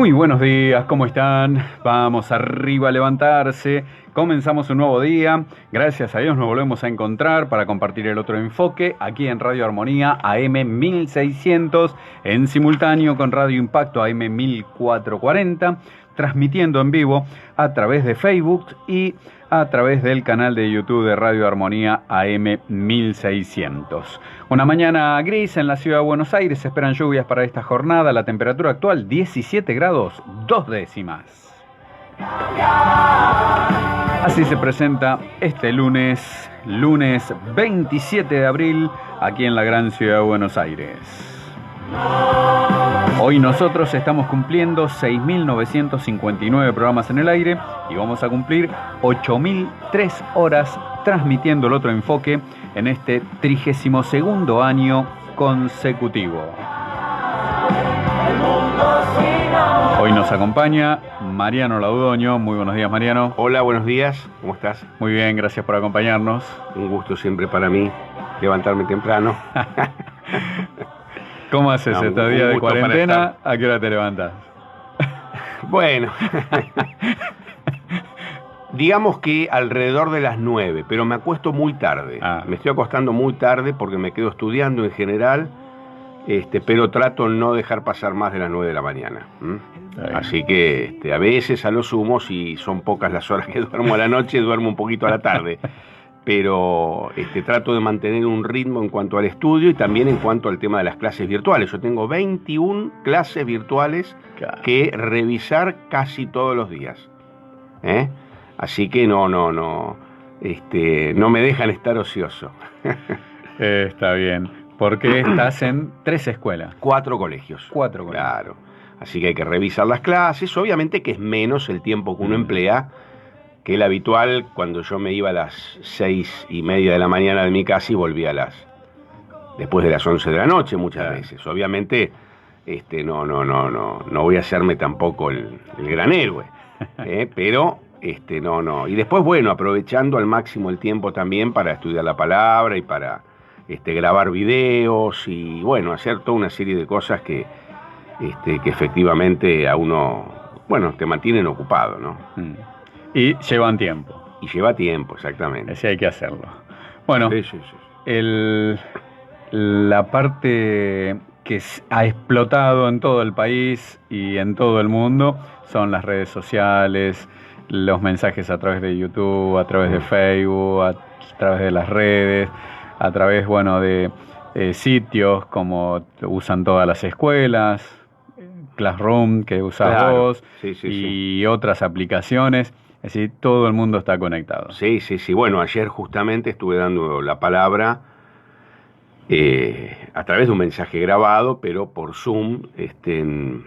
Muy buenos días, ¿cómo están? Vamos arriba a levantarse. Comenzamos un nuevo día. Gracias a Dios nos volvemos a encontrar para compartir el otro enfoque aquí en Radio Armonía AM 1600, en simultáneo con Radio Impacto AM 1440, transmitiendo en vivo a través de Facebook y a través del canal de YouTube de Radio Armonía AM 1600. Una mañana gris en la ciudad de Buenos Aires, se esperan lluvias para esta jornada. La temperatura actual 17 grados 2 décimas. Así se presenta este lunes 27 de abril, aquí en la gran ciudad de Buenos Aires. Hoy nosotros estamos cumpliendo 6.959 programas en el aire y vamos a cumplir 8.003 horas transmitiendo el otro enfoque en este 32º año consecutivo. Hoy nos acompaña Mariano Laudoño. Muy buenos días, Mariano. Hola, buenos días. ¿Cómo estás? Muy bien, gracias por acompañarnos. Un gusto siempre para mí levantarme temprano. ¿Cómo haces estos días de cuarentena? ¿A qué hora te levantas? Bueno, digamos que alrededor de las 9, pero me acuesto muy tarde. Me estoy acostando muy tarde porque me quedo estudiando en general, pero trato de no dejar pasar más de las 9 de la mañana. Así que a veces a lo sumo, si son pocas las horas que duermo a la noche, duermo un poquito a la tarde. Pero trato de mantener un ritmo en cuanto al estudio y también en cuanto al tema de las clases virtuales. Yo tengo 21 clases virtuales que revisar casi todos los días. Así que no me dejan estar ocioso. Está bien, porque estás en 3 escuelas. 4 colegios. 4 colegios. Claro, así que hay que revisar las clases. Obviamente que es menos el tiempo que uno emplea que el habitual cuando yo me iba a las 6:30 de la mañana de mi casa y volvía después de las 11 de la noche muchas veces. Obviamente no voy a hacerme tampoco el gran héroe, pero no. Y después, bueno, aprovechando al máximo el tiempo también para estudiar la palabra y para grabar videos y, bueno, hacer toda una serie de cosas que efectivamente a uno, bueno, te mantienen ocupado, ¿no? Y llevan tiempo. Y lleva tiempo, exactamente. Así hay que hacerlo. Bueno, sí. La parte que ha explotado en todo el país y en todo el mundo son las redes sociales, los mensajes a través de YouTube, a través de Facebook, a través de las redes, a través, bueno, de sitios como usan todas las escuelas, Classroom que usas vos, y otras aplicaciones. Es decir, todo el mundo está conectado. Sí. Bueno, ayer justamente estuve dando la palabra a través de un mensaje grabado, pero por Zoom, en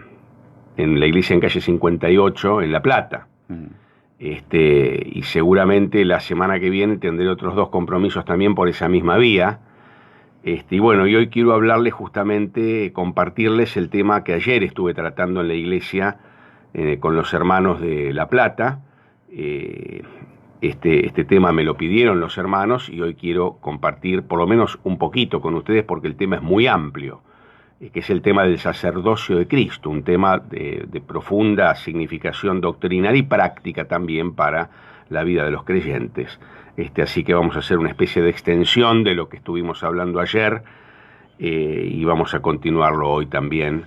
la iglesia en calle 58, en La Plata. Y seguramente la semana que viene tendré otros 2 compromisos también por esa misma vía. Y bueno, y hoy quiero hablarles justamente, compartirles el tema que ayer estuve tratando en la iglesia con los hermanos de La Plata. Este tema me lo pidieron los hermanos y hoy quiero compartir por lo menos un poquito con ustedes porque el tema es muy amplio, que es el tema del sacerdocio de Cristo, un tema de profunda significación doctrinal y práctica también para la vida de los creyentes. Así que vamos a hacer una especie de extensión de lo que estuvimos hablando ayer y vamos a continuarlo hoy también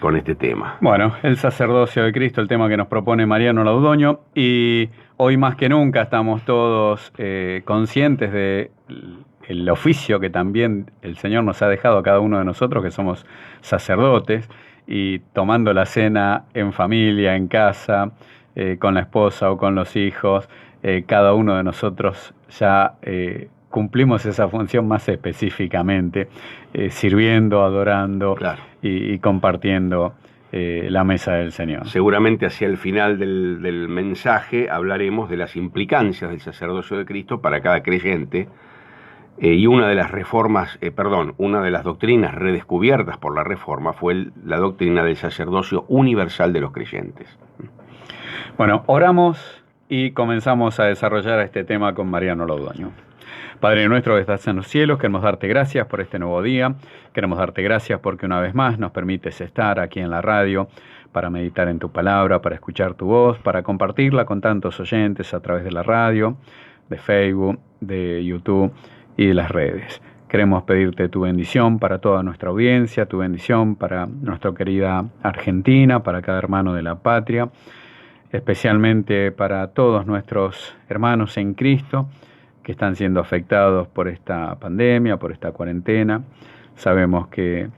con este tema. Bueno, el sacerdocio de Cristo, el tema que nos propone Mariano Laudoño, y hoy más que nunca estamos todos conscientes de el oficio que también el Señor nos ha dejado a cada uno de nosotros, que somos sacerdotes, y tomando la cena en familia, en casa, con la esposa o con los hijos, cada uno de nosotros ya cumplimos esa función más específicamente, sirviendo, adorando, y compartiendo la mesa del Señor. Seguramente hacia el final del mensaje hablaremos de las implicancias del sacerdocio de Cristo para cada creyente, y una de las doctrinas redescubiertas por la Reforma fue la doctrina del sacerdocio universal de los creyentes. Bueno, oramos y comenzamos a desarrollar este tema con Mariano Laudoño. Padre nuestro que estás en los cielos, queremos darte gracias por este nuevo día, queremos darte gracias porque una vez más nos permites estar aquí en la radio para meditar en tu palabra, para escuchar tu voz, para compartirla con tantos oyentes a través de la radio, de Facebook, de YouTube y de las redes. Queremos pedirte tu bendición para toda nuestra audiencia, tu bendición para nuestra querida Argentina, para cada hermano de la patria, especialmente para todos nuestros hermanos en Cristo que están siendo afectados por esta pandemia, por esta cuarentena. Sabemos que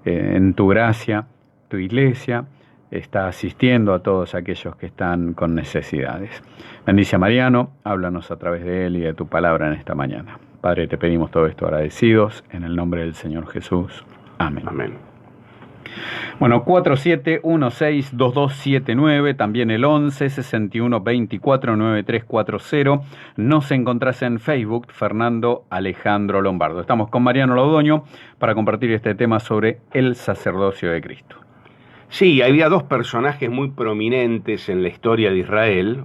en tu gracia, tu iglesia está asistiendo a todos aquellos que están con necesidades. Bendice a Mariano, háblanos a través de él y de tu palabra en esta mañana. Padre, te pedimos todo esto agradecidos, en el nombre del Señor Jesús. Amén. Amén. Bueno, 47162279, también el 1161249340. Nos encontrás en Facebook, Fernando Alejandro Lombardo. Estamos con Mariano Laudoño para compartir este tema sobre el sacerdocio de Cristo. Sí, había dos personajes muy prominentes en la historia de Israel,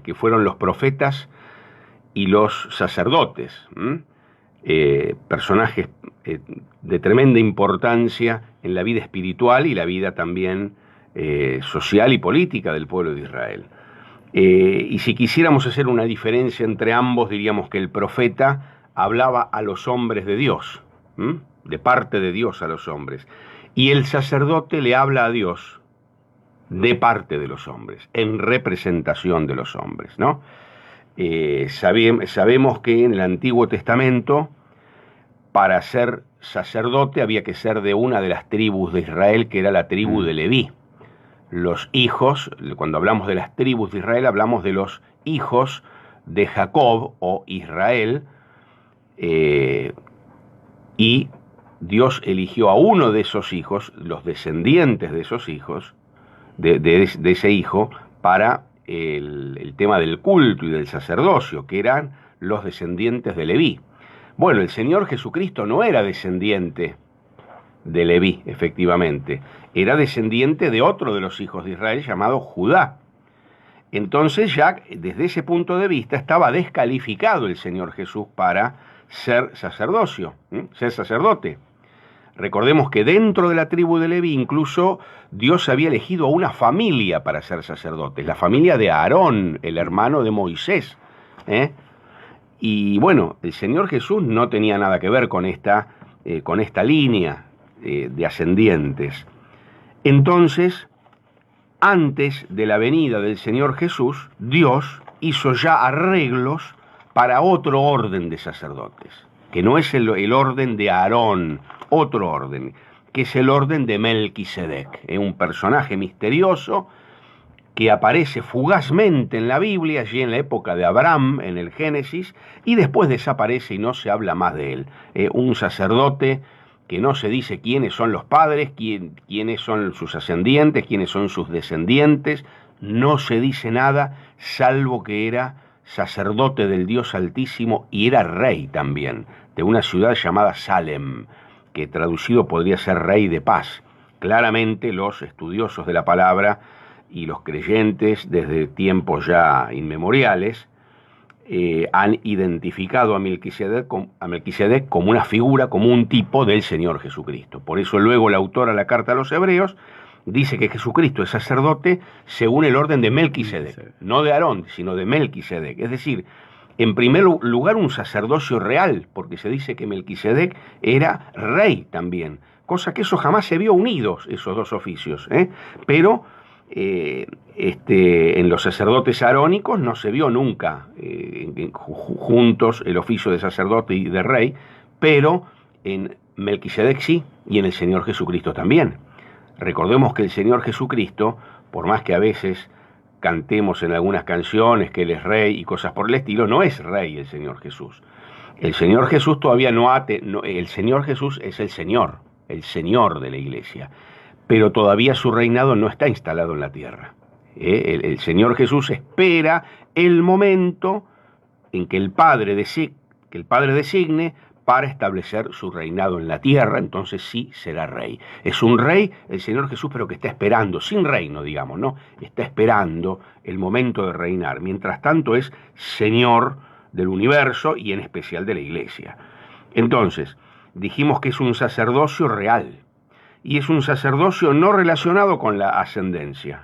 que fueron los profetas y los sacerdotes. Personajes de tremenda importancia en la vida espiritual y la vida también social y política del pueblo de Israel. Y si quisiéramos hacer una diferencia entre ambos, diríamos que el profeta hablaba a los hombres de Dios, de parte de Dios a los hombres, y el sacerdote le habla a Dios de parte de los hombres, en representación de los hombres, ¿no? Sabemos que en el Antiguo Testamento, para ser sacerdote había que ser de una de las tribus de Israel, que era la tribu de Leví. Los hijos, cuando hablamos de las tribus de Israel, hablamos de los hijos de Jacob o Israel, y Dios eligió a uno de esos hijos, los descendientes de esos hijos, de ese hijo, para el tema del culto y del sacerdocio, que eran los descendientes de Leví. Bueno, el Señor Jesucristo no era descendiente de Leví, efectivamente, era descendiente de otro de los hijos de Israel llamado Judá. Entonces ya desde ese punto de vista estaba descalificado el Señor Jesús para ser sacerdote. Recordemos que dentro de la tribu de Leví incluso Dios había elegido a una familia para ser sacerdotes, la familia de Aarón, el hermano de Moisés. Y bueno, el Señor Jesús no tenía nada que ver con esta línea de ascendientes. Entonces, antes de la venida del Señor Jesús, Dios hizo ya arreglos para otro orden de sacerdotes, que no es el orden de Aarón, otro orden, que es el orden de Melquisedec, un personaje misterioso que aparece fugazmente en la Biblia, allí en la época de Abraham, en el Génesis, y después desaparece y no se habla más de él. Un sacerdote que no se dice quiénes son los padres, quiénes son sus ascendientes, quiénes son sus descendientes, no se dice nada, salvo que era sacerdote del Dios Altísimo y era rey también, de una ciudad llamada Salem, que traducido podría ser rey de paz. Claramente los estudiosos de la palabra y los creyentes desde tiempos ya inmemoriales han identificado a Melquisedec como una figura, como un tipo del Señor Jesucristo. Por eso luego el autor a la carta a los Hebreos dice que Jesucristo es sacerdote según el orden de Melquisedec, no de Aarón, sino de Melquisedec. Es decir, en primer lugar un sacerdocio real, porque se dice que Melquisedec era rey también, cosa que eso jamás se vio unidos, esos dos oficios, pero en los sacerdotes arónicos no se vio nunca juntos el oficio de sacerdote y de rey, pero en Melquisedec sí, y en el Señor Jesucristo también. Recordemos que el Señor Jesucristo, por más que a veces cantemos en algunas canciones que Él es rey y cosas por el estilo, no es rey el Señor Jesús. El Señor Jesús todavía el Señor Jesús es el Señor de la Iglesia, pero todavía su reinado no está instalado en la tierra. El Señor Jesús espera el momento en que el Padre designe para establecer su reinado en la tierra, entonces sí será rey. Es un rey, el Señor Jesús, pero que está esperando, sin reino, digamos, ¿no? Está esperando el momento de reinar. Mientras tanto es Señor del universo y en especial de la Iglesia. Entonces, dijimos que es un sacerdocio real, y es un sacerdocio no relacionado con la ascendencia.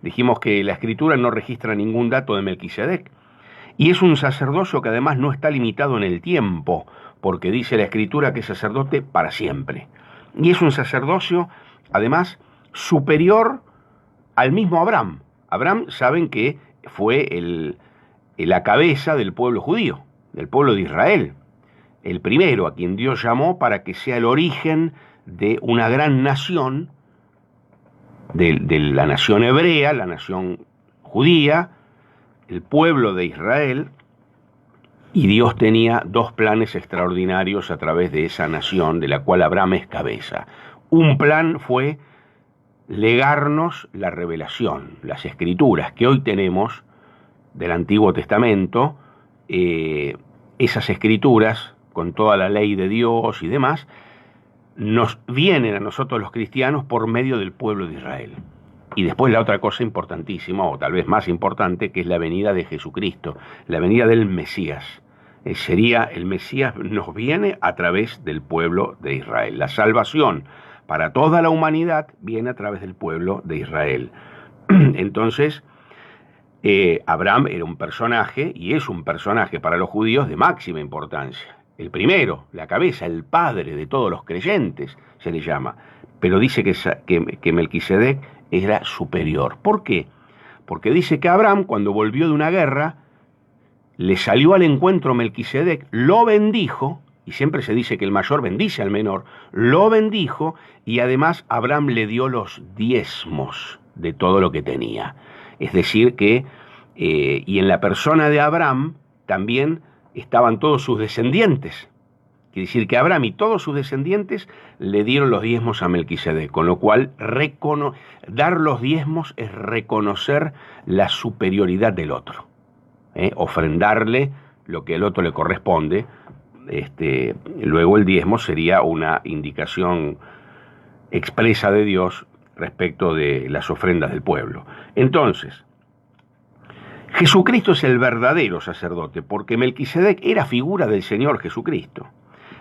Dijimos que la Escritura no registra ningún dato de Melquisedec, y es un sacerdocio que además no está limitado en el tiempo, porque dice la Escritura que es sacerdote para siempre. Y es un sacerdocio, además, superior al mismo Abraham. Abraham, saben que fue la cabeza del pueblo judío, del pueblo de Israel, el primero a quien Dios llamó para que sea el origen de una gran nación, de la nación hebrea, la nación judía, el pueblo de Israel, y Dios tenía dos planes extraordinarios a través de esa nación de la cual Abraham es cabeza. Un plan fue legarnos la revelación, las escrituras que hoy tenemos del Antiguo Testamento, esas escrituras, con toda la ley de Dios y demás, nos vienen a nosotros los cristianos por medio del pueblo de Israel. Y después la otra cosa importantísima, o tal vez más importante, que es la venida de Jesucristo, la venida del Mesías. El Mesías nos viene a través del pueblo de Israel. La salvación para toda la humanidad viene a través del pueblo de Israel. Entonces, Abraham era un personaje, y es un personaje para los judíos de máxima importancia. El primero, la cabeza, el padre de todos los creyentes, se le llama. Pero dice que Melquisedec era superior. ¿Por qué? Porque dice que Abraham, cuando volvió de una guerra, le salió al encuentro Melquisedec, lo bendijo, y siempre se dice que el mayor bendice al menor, lo bendijo, y además Abraham le dio los diezmos de todo lo que tenía. Es decir que, y en la persona de Abraham también estaban todos sus descendientes. Quiere decir que Abraham y todos sus descendientes le dieron los diezmos a Melquisedec, con lo cual dar los diezmos es reconocer la superioridad del otro, ofrendarle lo que al otro le corresponde. Luego el diezmo sería una indicación expresa de Dios respecto de las ofrendas del pueblo. Entonces, Jesucristo es el verdadero sacerdote, porque Melquisedec era figura del Señor Jesucristo.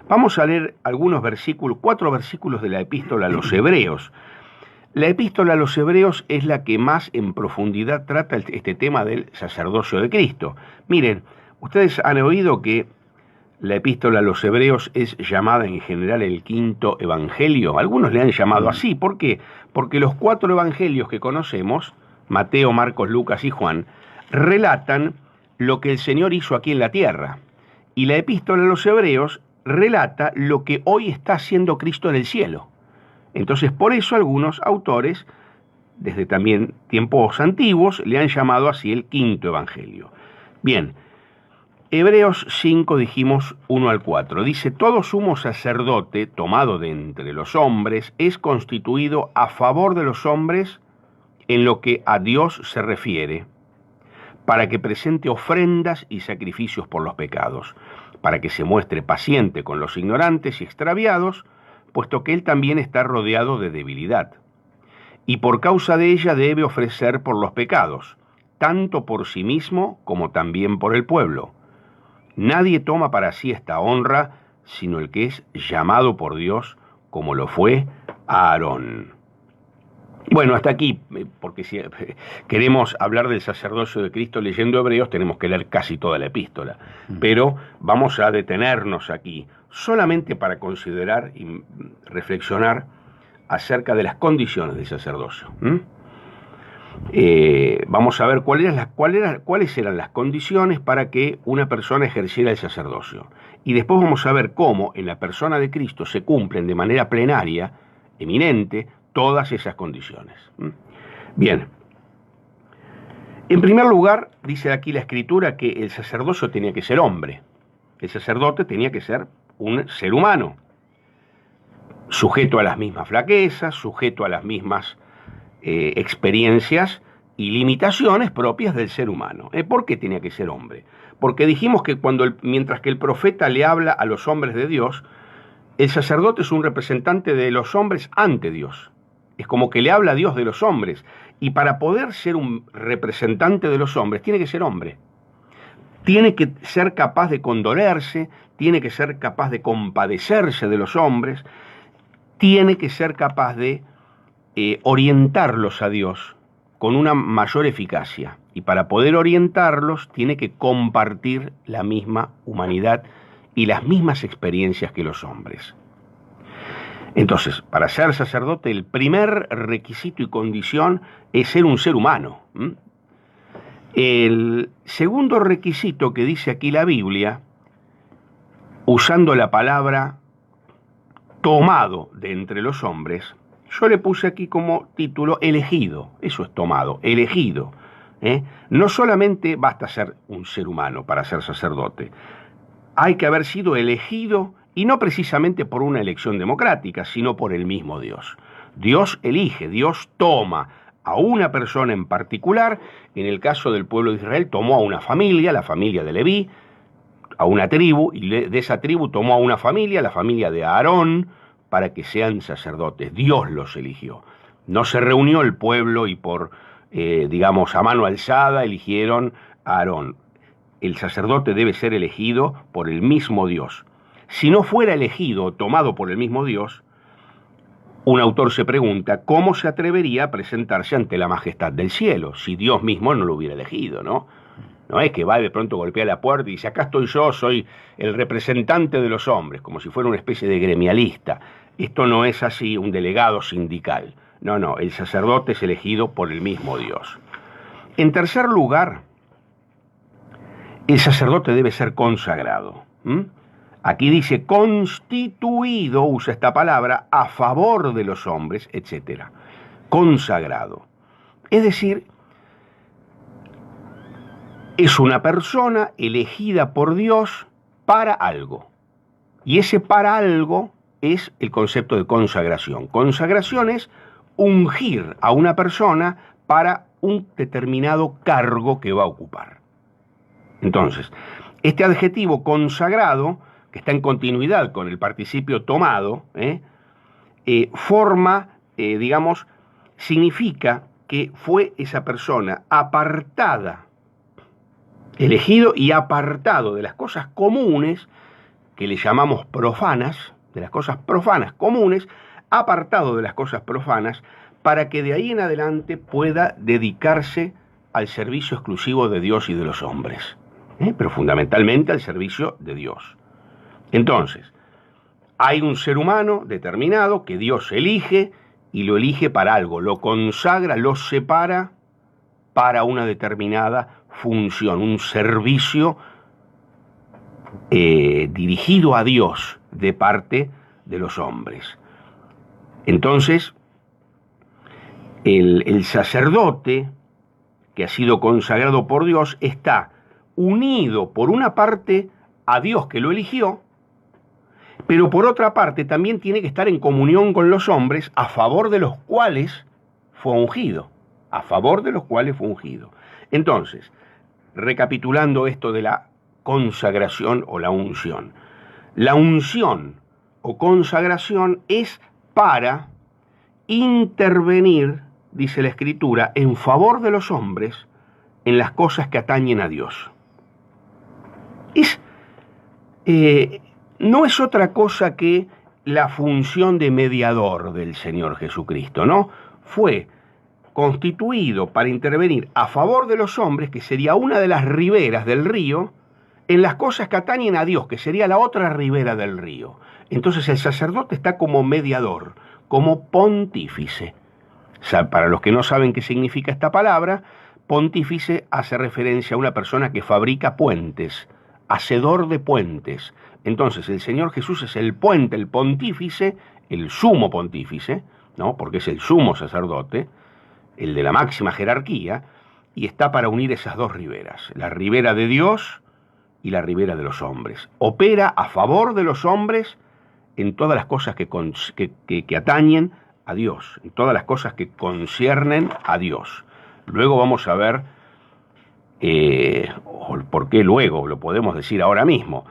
Vamos a leer algunos versículos, 4 versículos de la epístola a los Hebreos. La epístola a los Hebreos es la que más en profundidad trata este tema del sacerdocio de Cristo. Miren, ustedes han oído que la epístola a los Hebreos es llamada en general el quinto evangelio. Algunos le han llamado así. ¿Por qué? Porque los 4 evangelios que conocemos, Mateo, Marcos, Lucas y Juan, relatan lo que el Señor hizo aquí en la tierra. Y la epístola a los Hebreos relata lo que hoy está haciendo Cristo en el cielo. Entonces, por eso algunos autores, desde también tiempos antiguos, le han llamado así el quinto evangelio. Bien, Hebreos 5, dijimos 1 al 4, dice: todo sumo sacerdote tomado de entre los hombres es constituido a favor de los hombres en lo que a Dios se refiere, para que presente ofrendas y sacrificios por los pecados, para que se muestre paciente con los ignorantes y extraviados, puesto que él también está rodeado de debilidad. Y por causa de ella debe ofrecer por los pecados, tanto por sí mismo como también por el pueblo. Nadie toma para sí esta honra, sino el que es llamado por Dios, como lo fue Aarón. Bueno, hasta aquí, porque si queremos hablar del sacerdocio de Cristo leyendo Hebreos, tenemos que leer casi toda la epístola. Pero vamos a detenernos aquí, solamente para considerar y reflexionar acerca de las condiciones del sacerdocio. Vamos a ver cuáles eran las condiciones para que una persona ejerciera el sacerdocio. Y después vamos a ver cómo en la persona de Cristo se cumplen de manera plenaria, eminente, todas esas condiciones. Bien. En primer lugar, dice aquí la Escritura que el sacerdocio tenía que ser hombre. El sacerdote tenía que ser un ser humano, sujeto a las mismas flaquezas, sujeto a las mismas experiencias y limitaciones propias del ser humano. ¿Por qué tenía que ser hombre? Porque dijimos que mientras que el profeta le habla a los hombres de Dios, el sacerdote es un representante de los hombres ante Dios. Es como que le habla a Dios de los hombres. Y para poder ser un representante de los hombres, tiene que ser hombre. Tiene que ser capaz de condolerse, tiene que ser capaz de compadecerse de los hombres. tiene que ser capaz de orientarlos a Dios con una mayor eficacia. Y para poder orientarlos tiene que compartir la misma humanidad y las mismas experiencias que los hombres. Entonces, para ser sacerdote, el primer requisito y condición es ser un ser humano. El segundo requisito que dice aquí la Biblia, usando la palabra tomado de entre los hombres, yo le puse aquí como título elegido. Eso es tomado, elegido. No solamente basta ser un ser humano para ser sacerdote, hay que haber sido elegido, y no precisamente por una elección democrática, sino por el mismo Dios. Dios elige, Dios toma a una persona en particular. En el caso del pueblo de Israel tomó a una familia, la familia de Leví, a una tribu, y de esa tribu tomó a una familia, la familia de Aarón, para que sean sacerdotes. Dios los eligió. No se reunió el pueblo y por, a mano alzada eligieron a Aarón. El sacerdote debe ser elegido por el mismo Dios. Si no fuera elegido o tomado por el mismo Dios, un autor se pregunta cómo se atrevería a presentarse ante la majestad del cielo si Dios mismo no lo hubiera elegido, ¿no? No es que va y de pronto golpea la puerta y dice, acá estoy yo, soy el representante de los hombres, como si fuera una especie de gremialista. Esto no es así, un delegado sindical. No, el sacerdote es elegido por el mismo Dios. En tercer lugar, el sacerdote debe ser consagrado. Aquí dice constituido, usa esta palabra, a favor de los hombres, etc. Consagrado. Es decir, es una persona elegida por Dios para algo. Y ese para algo es el concepto de consagración. Consagración es ungir a una persona para un determinado cargo que va a ocupar. Entonces, este adjetivo consagrado, que está en continuidad con el participio tomado, significa que fue esa persona apartada, elegido y apartado de las cosas comunes, que le llamamos profanas, de las cosas profanas comunes, apartado de las cosas profanas, para que de ahí en adelante pueda dedicarse al servicio exclusivo de Dios y de los hombres, pero fundamentalmente al servicio de Dios. Entonces, hay un ser humano determinado que Dios elige y lo elige para algo, lo consagra, lo separa para una determinada función, un servicio dirigido a Dios de parte de los hombres. Entonces, el sacerdote que ha sido consagrado por Dios está unido por una parte a Dios que lo eligió, pero por otra parte también tiene que estar en comunión con los hombres a favor de los cuales fue ungido, Entonces, recapitulando esto de la consagración o la unción o consagración es para intervenir, dice la Escritura, en favor de los hombres en las cosas que atañen a Dios. No es otra cosa que la función de mediador del Señor Jesucristo, ¿no? Fue constituido para intervenir a favor de los hombres, que sería una de las riberas del río, en las cosas que atañen a Dios, que sería la otra ribera del río. Entonces el sacerdote está como mediador, como pontífice. O sea, para los que no saben qué significa esta palabra, pontífice hace referencia a una persona que fabrica puentes, hacedor de puentes. Entonces el Señor Jesús es el puente, el pontífice, el sumo pontífice, ¿no? Porque es el sumo sacerdote, el de la máxima jerarquía, y está para unir esas dos riberas, la ribera de Dios y la ribera de los hombres. Opera a favor de los hombres en todas las cosas que atañen a Dios, en todas las cosas que conciernen a Dios. Luego vamos a ver por qué luego, lo podemos decir ahora mismo.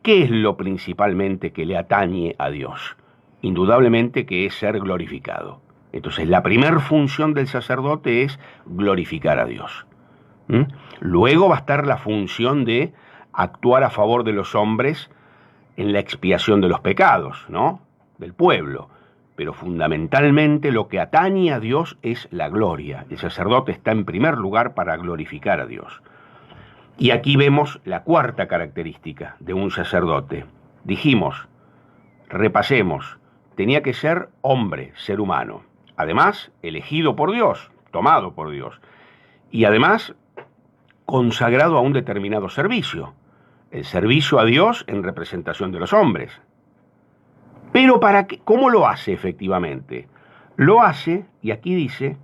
¿Qué es lo principalmente que le atañe a Dios? Indudablemente que es ser glorificado. Entonces, la primera función del sacerdote es glorificar a Dios. Luego va a estar la función de actuar a favor de los hombres en la expiación de los pecados, ¿no? Del pueblo. pero fundamentalmente lo que atañe a Dios es la gloria. El sacerdote está en primer lugar para glorificar a Dios. Y aquí vemos la cuarta característica de un sacerdote. Dijimos, repasemos, tenía que ser hombre, ser humano. Además, elegido por Dios, tomado por Dios. Y además, consagrado a un determinado servicio. El servicio a Dios en representación de los hombres. Pero ¿para qué? ¿Cómo lo hace efectivamente? Lo hace, y aquí dice,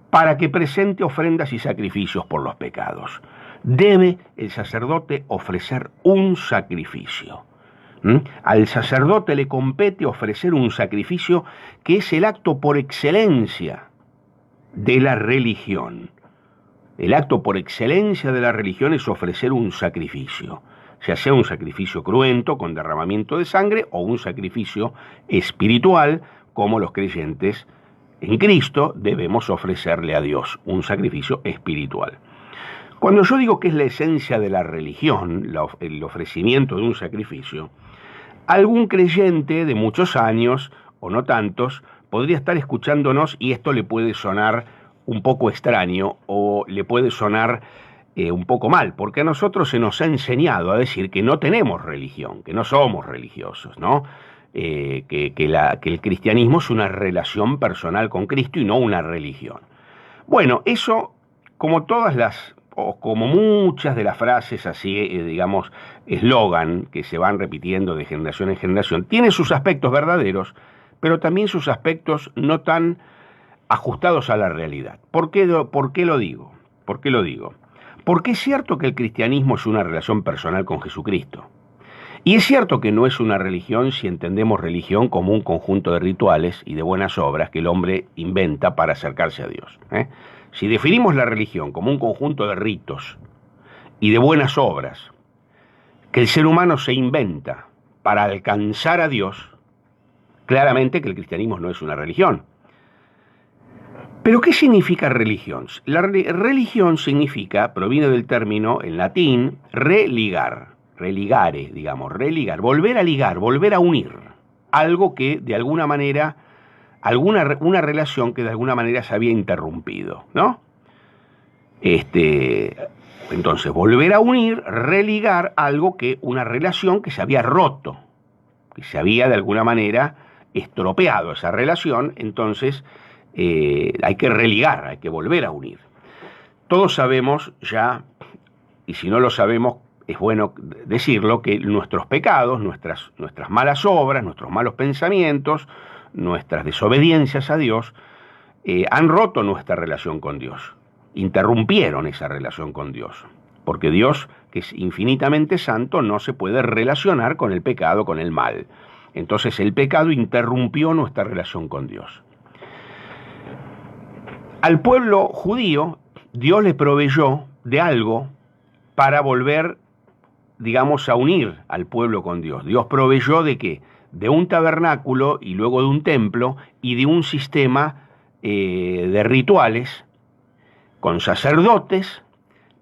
para que presente ofrendas y sacrificios por los pecados. Debe el sacerdote ofrecer un sacrificio. Al sacerdote le compete ofrecer un sacrificio que es el acto por excelencia de la religión. El acto por excelencia de la religión es ofrecer un sacrificio, ya sea un sacrificio cruento con derramamiento de sangre o un sacrificio espiritual, como los creyentes en Cristo debemos ofrecerle a Dios, un sacrificio espiritual. Cuando yo digo que es la esencia de la religión, el ofrecimiento de un sacrificio, algún creyente de muchos años, o no tantos, podría estar escuchándonos y esto le puede sonar un poco extraño o le puede sonar un poco mal, porque a nosotros se nos ha enseñado a decir que no tenemos religión, que no somos religiosos, ¿no? Que el cristianismo es una relación personal con Cristo y no una religión. Bueno, eso, como todas las, o como muchas de las frases así, digamos, eslogan que se van repitiendo de generación en generación, tiene sus aspectos verdaderos, pero también sus aspectos no tan ajustados a la realidad. ¿Por qué lo digo? ¿Por qué lo digo? Porque es cierto que el cristianismo es una relación personal con Jesucristo. Y es cierto que no es una religión si entendemos religión como un conjunto de rituales y de buenas obras que el hombre inventa para acercarse a Dios. Si definimos la religión como un conjunto de ritos y de buenas obras que el ser humano se inventa para alcanzar a Dios, claramente que el cristianismo no es una religión. ¿Pero qué significa religión? La religión significa, proviene del término en latín, religar, religare, digamos, religar, volver a ligar, volver a unir, algo que de alguna manera, una relación que de alguna manera se había interrumpido, ¿no? Entonces, volver a unir, religar algo que, una relación que se había roto, que se había de alguna manera estropeado esa relación, entonces hay que religar, hay que volver a unir. Todos sabemos ya, y si no lo sabemos, es bueno decirlo, que nuestros pecados, nuestras malas obras, nuestros malos pensamientos, nuestras desobediencias a Dios, han roto nuestra relación con Dios, interrumpieron esa relación con Dios, porque Dios, que es infinitamente santo, no se puede relacionar con el pecado, con el mal. Entonces el pecado interrumpió nuestra relación con Dios. Al pueblo judío, Dios le proveyó de algo para volver, digamos, a unir al pueblo con Dios. Dios proveyó ¿de qué? De un tabernáculo y luego de un templo y de un sistema de rituales con sacerdotes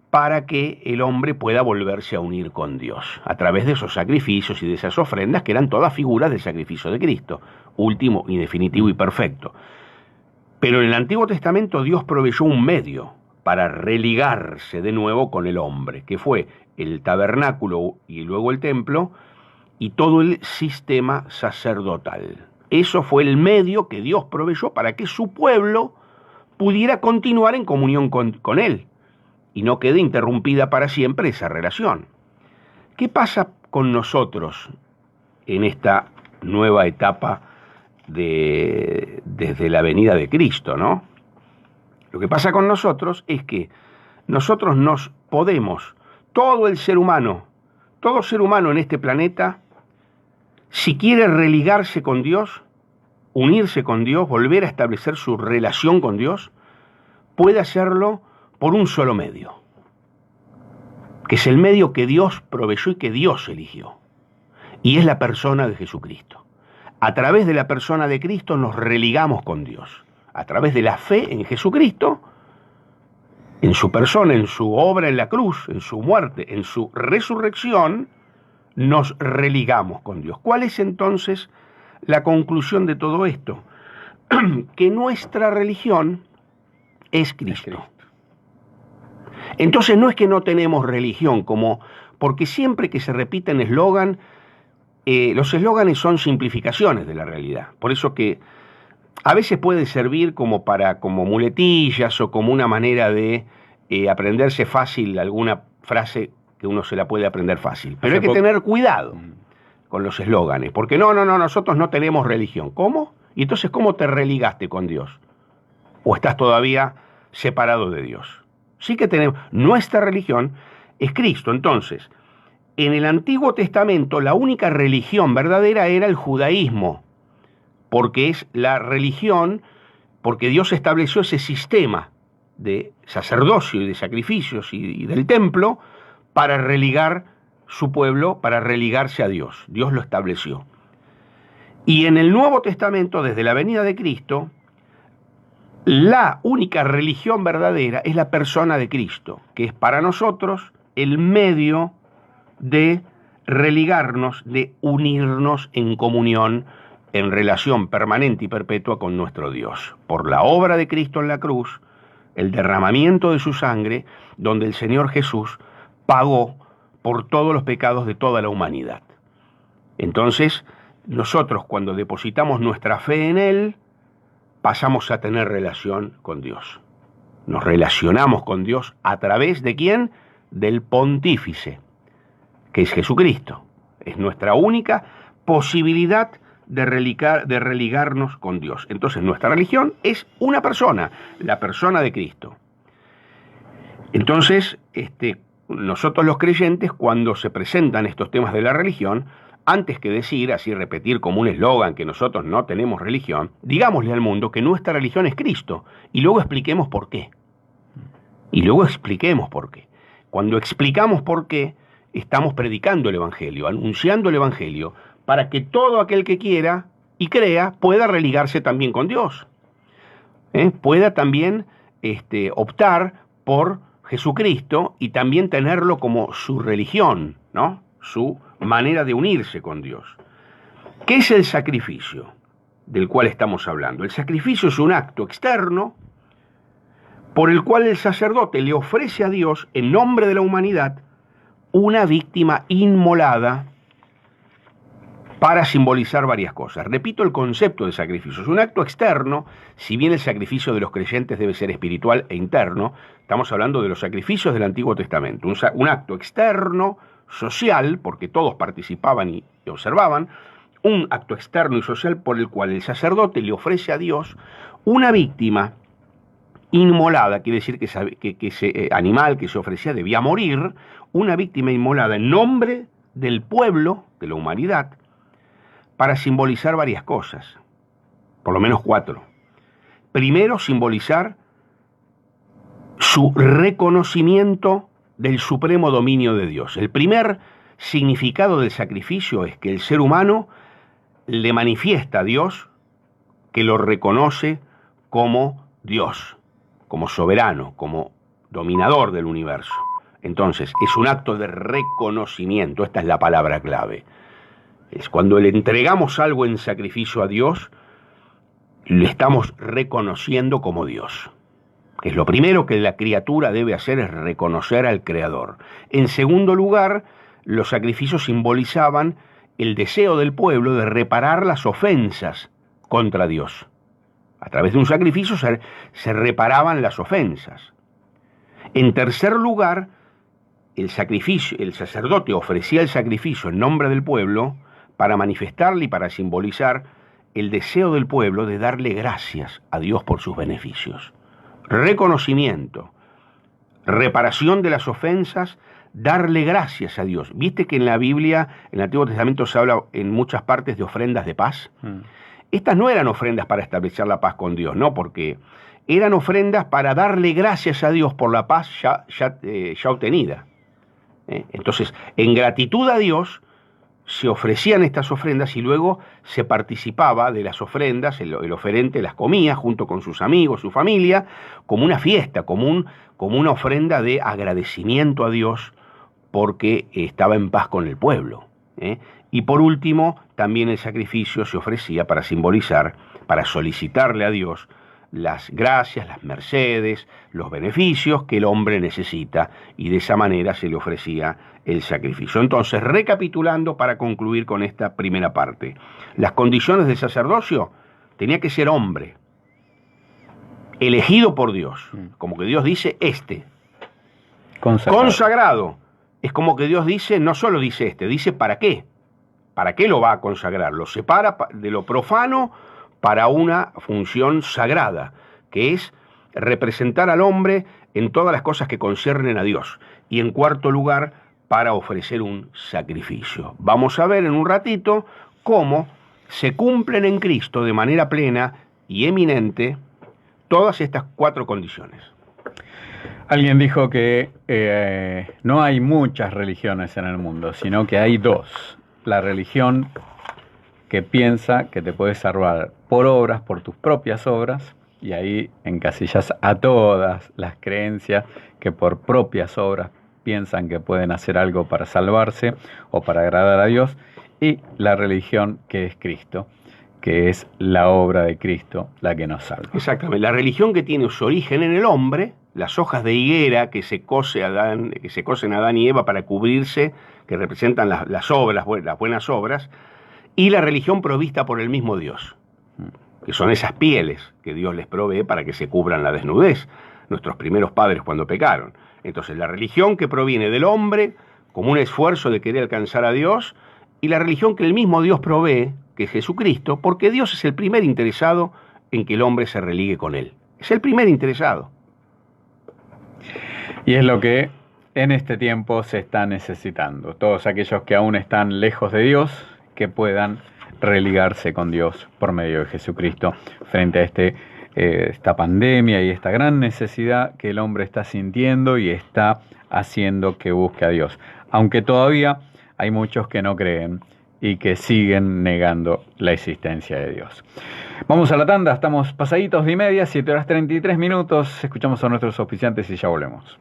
para que el hombre pueda volverse a unir con Dios a través de esos sacrificios y de esas ofrendas que eran todas figuras del sacrificio de Cristo, último y definitivo y perfecto. Pero en el Antiguo Testamento Dios proveyó un medio para religarse de nuevo con el hombre, que fue el tabernáculo y luego el templo y todo el sistema sacerdotal. Eso fue el medio que Dios proveyó para que su pueblo pudiera continuar en comunión con Él y no quede interrumpida para siempre esa relación. ¿Qué pasa con nosotros en esta nueva etapa desde la venida de Cristo, ¿no? Lo que pasa con nosotros es que nosotros nos podemos, todo ser humano en este planeta, si quiere religarse con Dios, unirse con Dios, volver a establecer su relación con Dios, puede hacerlo por un solo medio, que es el medio que Dios proveyó y que Dios eligió, y es la persona de Jesucristo. A través de la persona de Cristo nos religamos con Dios. A través de la fe en Jesucristo, en su persona, en su obra en la cruz, en su muerte, en su resurrección, nos religamos con Dios. ¿Cuál es entonces la conclusión de todo esto? Que nuestra religión es Cristo. Entonces no es que no tenemos religión, porque siempre que se repiten eslogan, los eslóganes son simplificaciones de la realidad. Por eso que a veces puede servir como muletillas o como una manera de aprenderse fácil alguna frase que uno se la puede aprender fácil. Pero hay que tener cuidado con los eslóganes, porque nosotros no tenemos religión. ¿Cómo? Y entonces, ¿cómo te religaste con Dios? ¿O estás todavía separado de Dios? Sí que tenemos, nuestra religión es Cristo. Entonces, en el Antiguo Testamento la única religión verdadera era el judaísmo, porque es la religión, porque Dios estableció ese sistema de sacerdocio y de sacrificios y del templo para religar su pueblo, para religarse a Dios. Dios lo estableció. Y en el Nuevo Testamento, desde la venida de Cristo, la única religión verdadera es la persona de Cristo, que es para nosotros el medio de religarnos, de unirnos en comunión, en relación permanente y perpetua con nuestro Dios. Por la obra de Cristo en la cruz, el derramamiento de su sangre, donde el Señor Jesús pagó por todos los pecados de toda la humanidad. Entonces, nosotros cuando depositamos nuestra fe en Él, pasamos a tener relación con Dios. Nos relacionamos con Dios a través de ¿quién? Del pontífice, que es Jesucristo. Es nuestra única posibilidad de religarnos con Dios. Entonces nuestra religión es una persona, la persona de Cristo. Entonces, nosotros los creyentes, cuando se presentan estos temas de la religión, antes que decir, así repetir como un eslogan que nosotros no tenemos religión, digámosle al mundo que nuestra religión es Cristo, y luego expliquemos por qué. Cuando explicamos por qué, estamos predicando el Evangelio, anunciando el Evangelio, para que todo aquel que quiera y crea pueda religarse también con Dios. Pueda también optar por Jesucristo y también tenerlo como su religión, ¿no? Su manera de unirse con Dios. ¿Qué es el sacrificio del cual estamos hablando? El sacrificio es un acto externo por el cual el sacerdote le ofrece a Dios, en nombre de la humanidad, una víctima inmolada para simbolizar varias cosas. Repito el concepto de sacrificio. Es un acto externo, si bien el sacrificio de los creyentes debe ser espiritual e interno, estamos hablando de los sacrificios del Antiguo Testamento. Un acto externo, social, porque todos participaban y observaban, un acto externo y social por el cual el sacerdote le ofrece a Dios una víctima inmolada, quiere decir que ese animal que se ofrecía debía morir, una víctima inmolada en nombre del pueblo, de la humanidad, para simbolizar varias cosas, por lo menos 4. Primero, simbolizar su reconocimiento del supremo dominio de Dios. El primer significado del sacrificio es que el ser humano le manifiesta a Dios que lo reconoce como Dios, como soberano, como dominador del universo. Entonces, es un acto de reconocimiento, esta es la palabra clave. Es cuando le entregamos algo en sacrificio a Dios, le estamos reconociendo como Dios. Es lo primero que la criatura debe hacer, es reconocer al Creador. En segundo lugar, los sacrificios simbolizaban el deseo del pueblo de reparar las ofensas contra Dios. A través de un sacrificio se reparaban las ofensas. En tercer lugar, el sacerdote ofrecía el sacrificio en nombre del pueblo para manifestarle y para simbolizar el deseo del pueblo de darle gracias a Dios por sus beneficios. Reconocimiento, reparación de las ofensas, darle gracias a Dios. ¿Viste que en la Biblia, en el Antiguo Testamento, se habla en muchas partes de ofrendas de paz? Estas no eran ofrendas para establecer la paz con Dios, no, porque eran ofrendas para darle gracias a Dios por la paz ya obtenida. Entonces, en gratitud a Dios, se ofrecían estas ofrendas y luego se participaba de las ofrendas, el oferente las comía junto con sus amigos, su familia, como una fiesta, como una ofrenda de agradecimiento a Dios porque estaba en paz con el pueblo. Y por último, también el sacrificio se ofrecía para simbolizar, para solicitarle a Dios las gracias, las mercedes, los beneficios que el hombre necesita, y de esa manera se le ofrecía el sacrificio. Entonces, recapitulando para concluir con esta primera parte, las condiciones del sacerdocio: tenía que ser hombre, elegido por Dios, como que Dios dice consagrado. Es como que Dios dice, no solo dice dice ¿para qué? ¿Para qué lo va a consagrar? Lo separa de lo profano para una función sagrada, que es representar al hombre en todas las cosas que conciernen a Dios. Y en cuarto lugar, para ofrecer un sacrificio. Vamos a ver en un ratito cómo se cumplen en Cristo de manera plena y eminente todas estas 4 condiciones. Alguien dijo que no hay muchas religiones en el mundo, sino que hay 2. La religión que piensa que te puedes salvar por obras, por tus propias obras, y ahí encasillas a todas las creencias que por propias obras piensan que pueden hacer algo para salvarse o para agradar a Dios, y la religión que es Cristo, que es la obra de Cristo la que nos salva. Exactamente, la religión que tiene su origen en el hombre, las hojas de higuera que se cosen Adán y Eva para cubrirse, que representan las obras, las buenas obras, y la religión provista por el mismo Dios, que son esas pieles que Dios les provee para que se cubran la desnudez, nuestros primeros padres cuando pecaron. Entonces, la religión que proviene del hombre como un esfuerzo de querer alcanzar a Dios, y la religión que el mismo Dios provee, que es Jesucristo, porque Dios es el primer interesado en que el hombre se religue con Él. Es el primer interesado. Y es lo que en este tiempo se está necesitando. Todos aquellos que aún están lejos de Dios, que puedan religarse con Dios por medio de Jesucristo frente a esta pandemia y esta gran necesidad que el hombre está sintiendo y está haciendo que busque a Dios. Aunque todavía hay muchos que no creen y que siguen negando la existencia de Dios. Vamos a la tanda, estamos pasaditos de 1:30, 7:33. Escuchamos a nuestros auspiciantes y ya volvemos.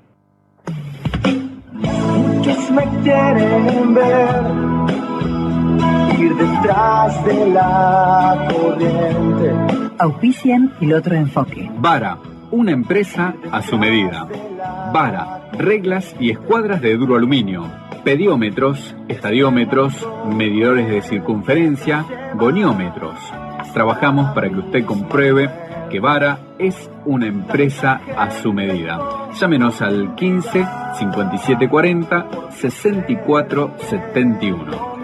Muchos me quieren ver ir detrás de la corriente. Auspician El Otro Enfoque. Vara, una empresa a su medida. Vara, reglas y escuadras de duro aluminio, pediómetros, estadiómetros, medidores de circunferencia, goniómetros. Trabajamos para que usted compruebe que Vara es una empresa a su medida. Llámenos al 15 57 40 64 71.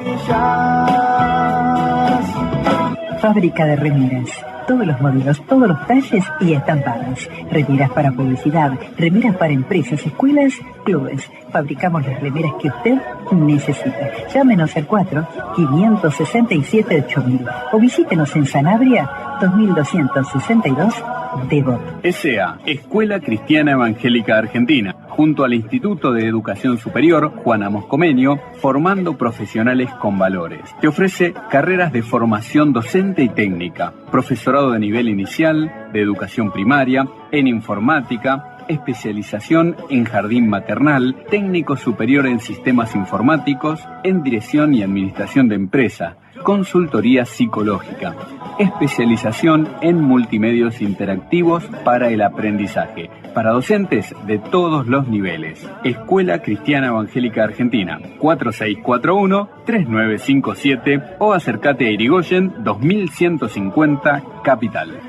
Fábrica de remeras. Todos los modelos, todos los talles y estampadas. Remeras para publicidad, remeras para empresas, escuelas, clubes. Fabricamos las remeras que usted necesita. Llámenos al 4-567-8000 o visítenos en Sanabria 2262 Devot. S.A. Escuela Cristiana Evangélica Argentina, junto al Instituto de Educación Superior Juan Amoscomenio, formando profesionales con valores. Te ofrece carreras de formación docente y técnica, profesorado de nivel inicial, de educación primaria, en informática, especialización en jardín maternal, técnico superior en sistemas informáticos, en dirección y administración de empresa, consultoría psicológica, especialización en multimedios interactivos para el aprendizaje, para docentes de todos los niveles. Escuela Cristiana Evangélica Argentina, 4641-3957 o acércate a Irigoyen 2150, Capital.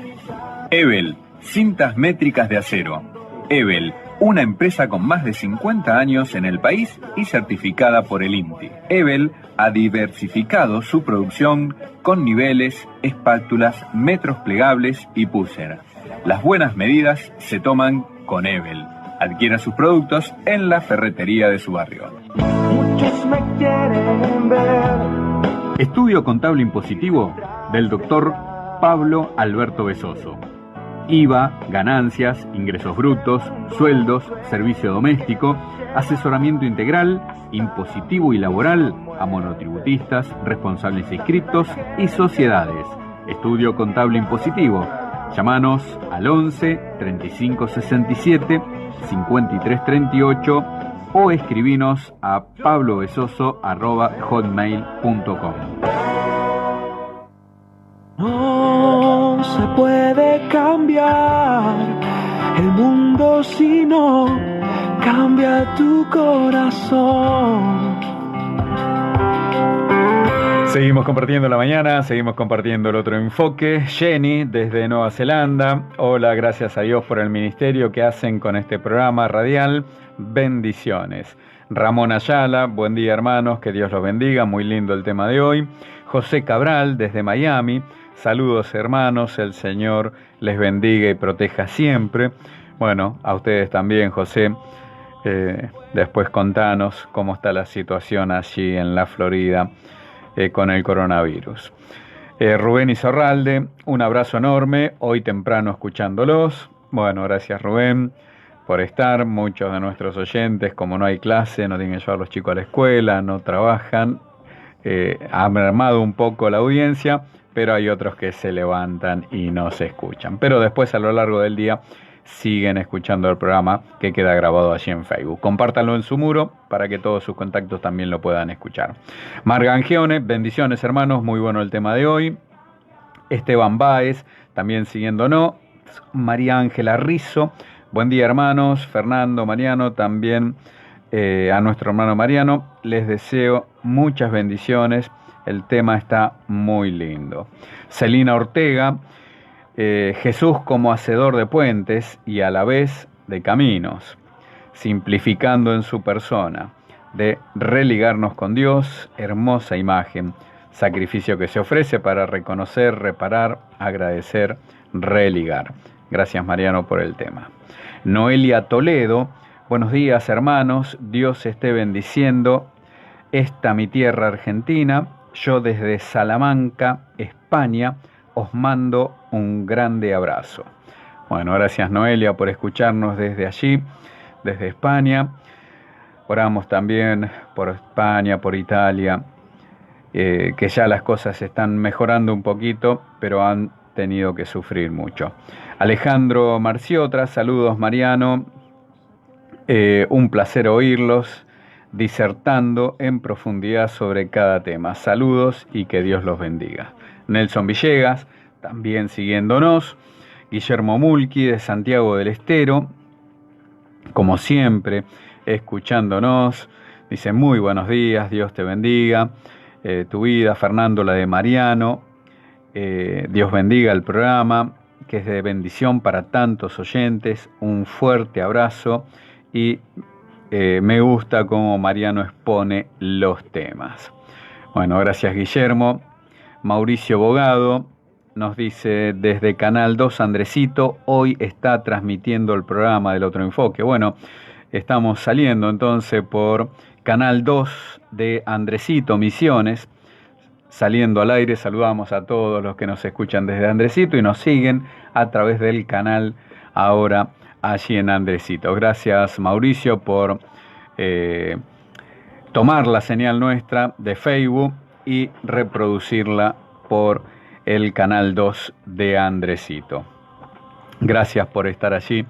Ebel, cintas métricas de acero. Ebel, una empresa con más de 50 años en el país y certificada por el INTI. Ebel ha diversificado su producción con niveles, espátulas, metros plegables y pusher. Las buenas medidas se toman con Ebel. Adquiera sus productos en la ferretería de su barrio. Muchos me quieren ver. Estudio contable impositivo del doctor Pablo Alberto Besoso. IVA, ganancias, ingresos brutos, sueldos, servicio doméstico, asesoramiento integral, impositivo y laboral a monotributistas, responsables inscriptos y sociedades. Estudio contable impositivo. Llámanos al 11 35 67 53 38 o escribinos a pablobesoso@hotmail.com. No se puede cambiar el mundo si no cambia tu corazón. Seguimos compartiendo la mañana, seguimos compartiendo el otro enfoque. Jenny, desde Nueva Zelanda. Hola, gracias a Dios por el ministerio que hacen con este programa radial. Bendiciones. Ramón Ayala, buen día hermanos, que Dios los bendiga, muy lindo el tema de hoy. José Cabral, desde Miami. Saludos hermanos, el Señor les bendiga y proteja siempre. Bueno, a ustedes también, José. Después contanos cómo está la situación allí en la Florida con el coronavirus. Rubén Izorralde, un abrazo enorme, hoy temprano escuchándolos. Bueno, gracias Rubén por estar. Muchos de nuestros oyentes, como no hay clase, no tienen que llevar a los chicos a la escuela, no trabajan, han armado un poco la audiencia, pero hay otros que se levantan y no se escuchan. Pero después a lo largo del día siguen escuchando el programa que queda grabado allí en Facebook. Compártanlo en su muro para que todos sus contactos también lo puedan escuchar. Margangione, bendiciones hermanos, muy bueno el tema de hoy. Esteban Báez, también siguiéndonos. María Ángela Rizzo, buen día hermanos. Fernando Mariano, también a nuestro hermano Mariano, les deseo muchas bendiciones. El tema está muy lindo. Celina Ortega, Jesús como hacedor de puentes y a la vez de caminos, simplificando en su persona, de religarnos con Dios, hermosa imagen, sacrificio que se ofrece para reconocer, reparar, agradecer, religar. Gracias Mariano por el tema. Noelia Toledo, buenos días hermanos, Dios esté bendiciendo esta mi tierra argentina. Yo desde Salamanca, España, os mando un grande abrazo. Bueno, gracias Noelia por escucharnos desde allí, desde España. Oramos también por España, por Italia, que ya las cosas están mejorando un poquito, pero han tenido que sufrir mucho. Alejandro Marciotra, saludos Mariano. Un placer oírlos disertando en profundidad sobre cada tema. Saludos y que Dios los bendiga. Nelson Villegas, también siguiéndonos. Guillermo Mulqui de Santiago del Estero, como siempre, escuchándonos. Dice muy buenos días, Dios te bendiga. Tu vida, Fernando, la de Mariano. Dios bendiga el programa, que es de bendición para tantos oyentes. Un fuerte abrazo y me gusta cómo Mariano expone los temas. Bueno, gracias Guillermo. Mauricio Bogado nos dice desde Canal 2 Andresito, hoy está transmitiendo el programa del Otro Enfoque. Bueno, estamos saliendo entonces por Canal 2 de Andresito, Misiones, saliendo al aire. Saludamos a todos los que nos escuchan desde Andresito y nos siguen a través del canal ahora allí en Andresito. Gracias Mauricio por tomar la señal nuestra de Facebook y reproducirla por el canal 2 de Andresito. Gracias por estar allí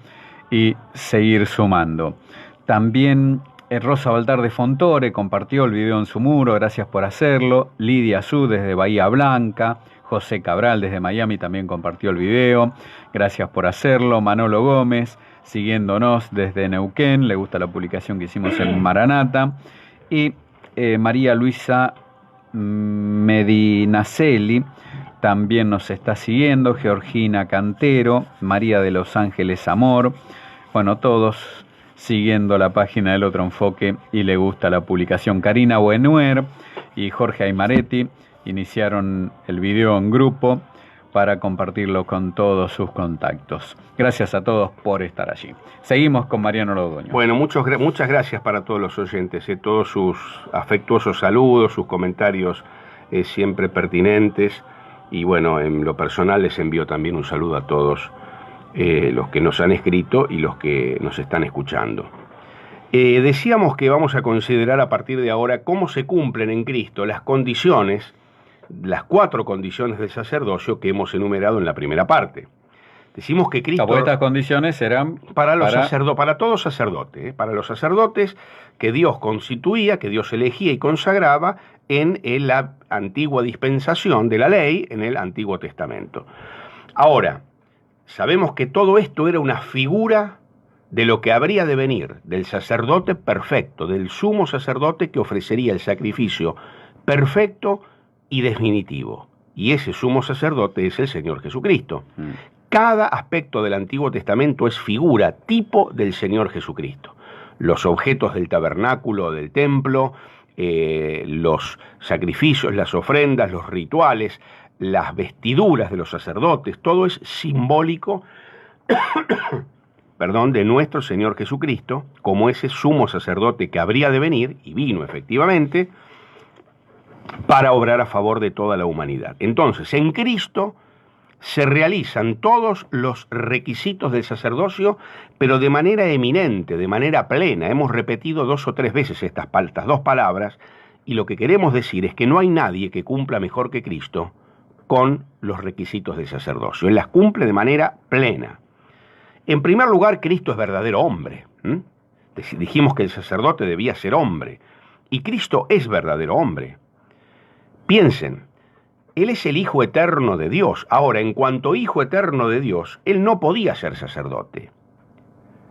y seguir sumando. También Rosa Baltar de Fontore compartió el video en su muro, gracias por hacerlo. Lidia Su desde Bahía Blanca. José Cabral desde Miami también compartió el video, gracias por hacerlo. Manolo Gómez siguiéndonos desde Neuquén, le gusta la publicación que hicimos en Maranata. Y María Luisa Medinaceli también nos está siguiendo. Georgina Cantero, María de Los Ángeles Amor, bueno, todos siguiendo la página del Otro Enfoque y le gusta la publicación. Karina Buenuer y Jorge Aymaretti iniciaron el video en grupo para compartirlo con todos sus contactos. Gracias a todos por estar allí. Seguimos con Mariano Lodoño. Bueno, muchas gracias para todos los oyentes, todos sus afectuosos saludos, sus comentarios siempre pertinentes. Y bueno, en lo personal les envío también un saludo a todos los que nos han escrito y los que nos están escuchando. Decíamos que vamos a considerar a partir de ahora cómo se cumplen en Cristo las condiciones, las 4 condiciones del sacerdocio que hemos enumerado en la primera parte. Decimos que Cristo... Porque estas condiciones eran... Para todo sacerdote, para los sacerdotes que Dios constituía, que Dios elegía y consagraba en la antigua dispensación de la ley, en el Antiguo Testamento. Ahora, sabemos que todo esto era una figura de lo que habría de venir, del sacerdote perfecto, del sumo sacerdote que ofrecería el sacrificio perfecto y definitivo. Y ese sumo sacerdote es el Señor Jesucristo. Cada aspecto del Antiguo Testamento es figura, tipo del Señor Jesucristo. Los objetos del tabernáculo, del templo, los sacrificios, las ofrendas, los rituales, las vestiduras de los sacerdotes, todo es simbólico de nuestro Señor Jesucristo, como ese sumo sacerdote que habría de venir, y vino efectivamente, para obrar a favor de toda la humanidad. Entonces, en Cristo se realizan todos los requisitos del sacerdocio, pero de manera eminente, de manera plena. Hemos repetido 2 o 3 veces estas 2 palabras, y lo que queremos decir es que no hay nadie que cumpla mejor que Cristo con los requisitos del sacerdocio. Él las cumple de manera plena. En primer lugar, Cristo es verdadero hombre. Dijimos que el sacerdote debía ser hombre, y Cristo es verdadero hombre. Piensen, Él es el Hijo eterno de Dios. Ahora, en cuanto Hijo eterno de Dios, Él no podía ser sacerdote.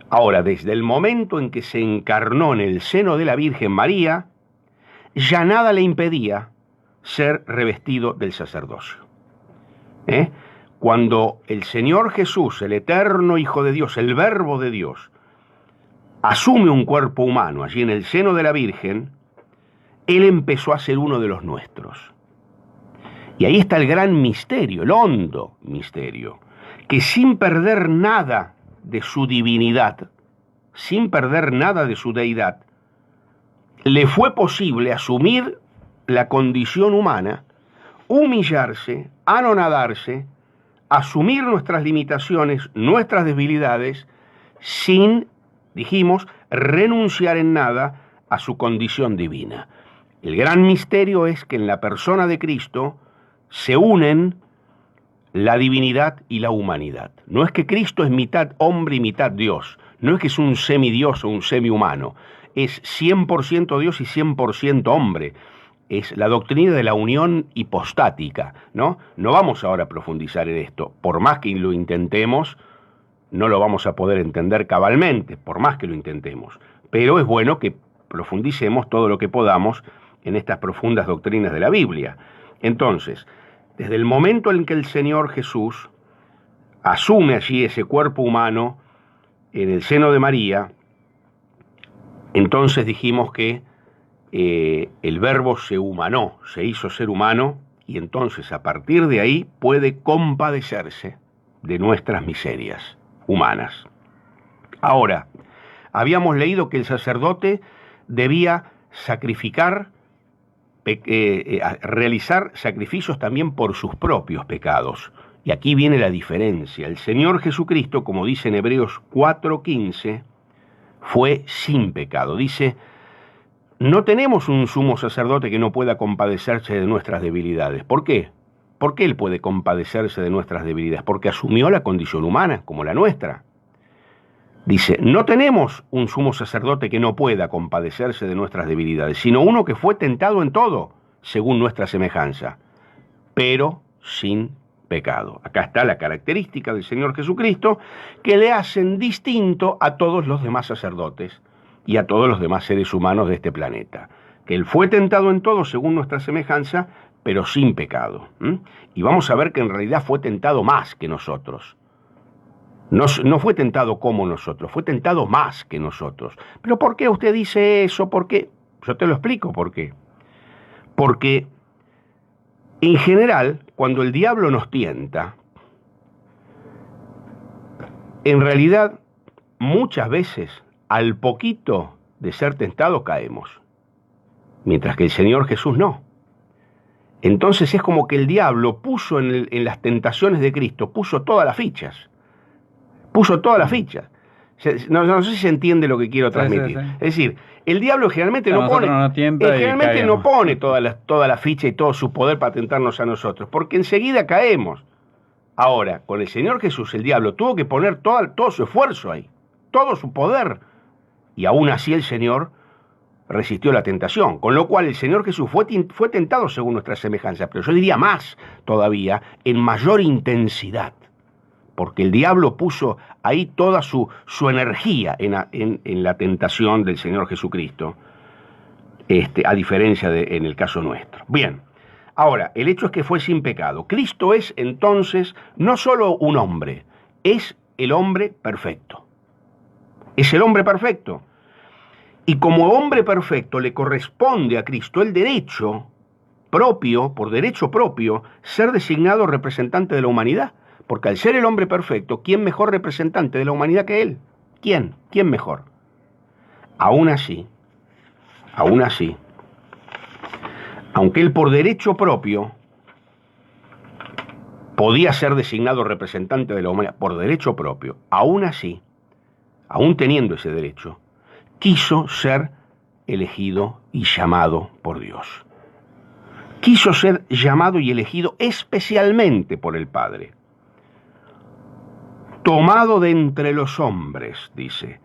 Ahora, desde el momento en que se encarnó en el seno de la Virgen María, ya nada le impedía ser revestido del sacerdocio. Cuando el Señor Jesús, el eterno Hijo de Dios, el Verbo de Dios, asume un cuerpo humano allí en el seno de la Virgen, Él empezó a ser uno de los nuestros. Y ahí está el gran misterio, el hondo misterio, que sin perder nada de su divinidad, sin perder nada de su deidad, le fue posible asumir la condición humana, humillarse, anonadarse, asumir nuestras limitaciones, nuestras debilidades, sin, dijimos, renunciar en nada a su condición divina. El gran misterio es que en la persona de Cristo se unen la divinidad y la humanidad. No es que Cristo es mitad hombre y mitad Dios, no es que es un semidios o un semihumano, es 100% Dios y 100% hombre. Es la doctrina de la unión hipostática, ¿no? No vamos ahora a profundizar en esto. Por más que lo intentemos, no lo vamos a poder entender cabalmente, por más que lo intentemos. Pero es bueno que profundicemos todo lo que podamos en estas profundas doctrinas de la Biblia. Entonces, desde el momento en que el Señor Jesús asume allí ese cuerpo humano en el seno de María, entonces dijimos que el Verbo se humanó, se hizo ser humano, y entonces a partir de ahí puede compadecerse de nuestras miserias humanas. Ahora, habíamos leído que el sacerdote debía realizar sacrificios también por sus propios pecados. Y aquí viene la diferencia. El Señor Jesucristo, como dice en Hebreos 4:15, fue sin pecado. Dice: no tenemos un sumo sacerdote que no pueda compadecerse de nuestras debilidades. ¿Por qué? ¿Por qué Él puede compadecerse de nuestras debilidades? Porque asumió la condición humana, como la nuestra. Dice, no tenemos un sumo sacerdote que no pueda compadecerse de nuestras debilidades, sino uno que fue tentado en todo, según nuestra semejanza, pero sin pecado. Acá está la característica del Señor Jesucristo que le hacen distinto a todos los demás sacerdotes y a todos los demás seres humanos de este planeta, que Él fue tentado en todo según nuestra semejanza, pero sin pecado. Y vamos a ver que en realidad fue tentado más que nosotros. No fue tentado como nosotros, fue tentado más que nosotros. ¿Pero por qué usted dice eso? ¿Por qué? Yo te lo explico por qué. Porque, en general, cuando el diablo nos tienta, en realidad, muchas veces, al poquito de ser tentados caemos, mientras que el Señor Jesús no. Entonces es como que el diablo puso en las tentaciones de Cristo, puso todas las fichas. No sé si se entiende lo que quiero transmitir. Sí. Es decir, el diablo generalmente no pone toda la ficha y todo su poder para tentarnos a nosotros, porque enseguida caemos. Ahora, con el Señor Jesús, el diablo tuvo que poner todo su esfuerzo ahí, todo su poder, y aún así el Señor resistió la tentación, con lo cual el Señor Jesús fue tentado según nuestra semejanza, pero yo diría más todavía, en mayor intensidad, porque el diablo puso ahí toda su energía en la tentación del Señor Jesucristo, a diferencia en el caso nuestro. Bien, ahora, el hecho es que fue sin pecado. Cristo es entonces no solo un hombre, es el hombre perfecto. Es el hombre perfecto. Y como hombre perfecto le corresponde a Cristo el derecho propio, por derecho propio, ser designado representante de la humanidad. Porque al ser el hombre perfecto, ¿quién mejor representante de la humanidad que él? ¿Quién? ¿Quién mejor? Aún así, aunque él por derecho propio podía ser designado representante de la humanidad, por derecho propio, aún así, aún teniendo ese derecho, quiso ser elegido y llamado por Dios. Quiso ser llamado y elegido especialmente por el Padre. Tomado de entre los hombres, dice.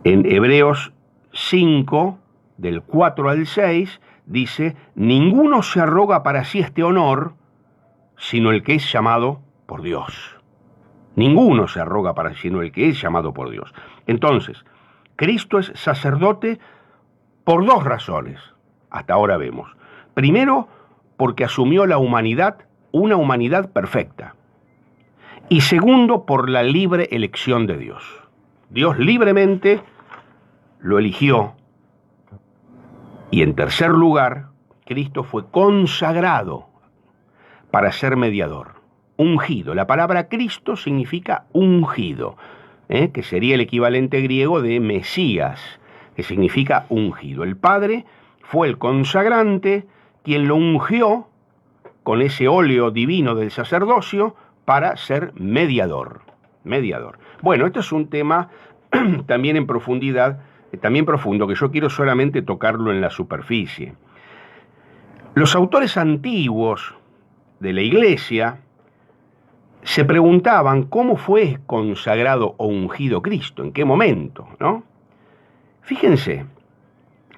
En Hebreos 5, del 4 al 6, dice, ninguno se arroga para sí este honor, sino el que es llamado por Dios. Ninguno se arroga para sí, sino el que es llamado por Dios. Entonces, Cristo es sacerdote por dos razones, hasta ahora vemos. Primero, porque asumió la humanidad, una humanidad perfecta. Y segundo, por la libre elección de Dios. Dios libremente lo eligió. Y en tercer lugar, Cristo fue consagrado para ser mediador, ungido. La palabra Cristo significa ungido, que sería el equivalente griego de Mesías, que significa ungido. El Padre fue el consagrante, quien lo ungió con ese óleo divino del sacerdocio para ser mediador. Mediador. Bueno, esto es un tema también en profundidad, también profundo, que yo quiero solamente tocarlo en la superficie. Los autores antiguos de la Iglesia se preguntaban cómo fue consagrado o ungido Cristo, en qué momento, ¿no? Fíjense,